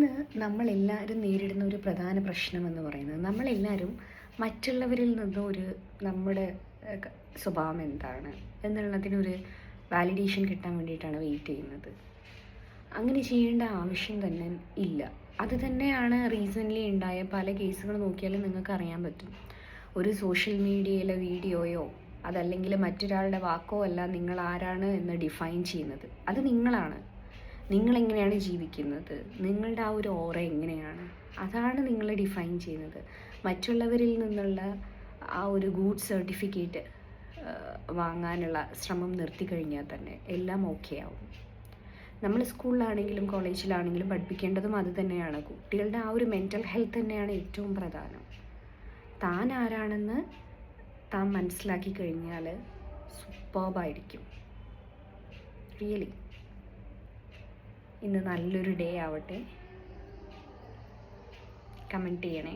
ഇന്ന് നമ്മളെല്ലാവരും നേരിടുന്ന ഒരു പ്രധാന പ്രശ്നമെന്ന് പറയുന്നത് നമ്മളെല്ലാവരും മറ്റുള്ളവരിൽ നിന്നും നമ്മുടെ സ്വഭാവം എന്താണ് എന്നുള്ളതിനൊരു വാലിഡേഷൻ കിട്ടാൻ വേണ്ടിയിട്ടാണ് വെയിറ്റ് ചെയ്യുന്നത്. അങ്ങനെ ചെയ്യേണ്ട ആവശ്യം തന്നെ ഇല്ല. അത് തന്നെയാണ് റീസെൻ്റ്ലി ഉണ്ടായ പല കേസുകൾ നോക്കിയാലും നിങ്ങൾക്ക് അറിയാൻ പറ്റും. ഒരു സോഷ്യൽ മീഡിയയിലെ വീഡിയോയോ അതല്ലെങ്കിൽ മറ്റൊരാളുടെ വാക്കോ അല്ല നിങ്ങൾ ആരാണ് എന്ന് ഡിഫൈൻ ചെയ്യുന്നത്. അത് നിങ്ങളാണ്. നിങ്ങളെങ്ങനെയാണ് ജീവിക്കുന്നത്, നിങ്ങളുടെ ആ ഒരു ഓറ എങ്ങനെയാണ്, അതാണ് നിങ്ങൾ ഡിഫൈൻ ചെയ്യുന്നത്. മറ്റുള്ളവരിൽ നിന്നുള്ള ആ ഒരു ഗുഡ് സർട്ടിഫിക്കറ്റ് വാങ്ങാനുള്ള ശ്രമം നിർത്തി കഴിഞ്ഞാൽ തന്നെ എല്ലാം ഓക്കെ ആവും. നമ്മൾ സ്കൂളിലാണെങ്കിലും കോളേജിലാണെങ്കിലും പഠിപ്പിക്കേണ്ടതും അത് തന്നെയാണ്. കുട്ടികളുടെ ആ ഒരു മെൻ്റൽ ഹെൽത്ത് തന്നെയാണ് ഏറ്റവും പ്രധാനം. താൻ ആരാണെന്ന് താൻ മനസ്സിലാക്കി കഴിഞ്ഞാൽ സൂപ്പർബായിരിക്കും. റിയലി ഇന്ന് നല്ലൊരു ഡേ ആവട്ടെ. കമൻറ്റ് ചെയ്യണേ.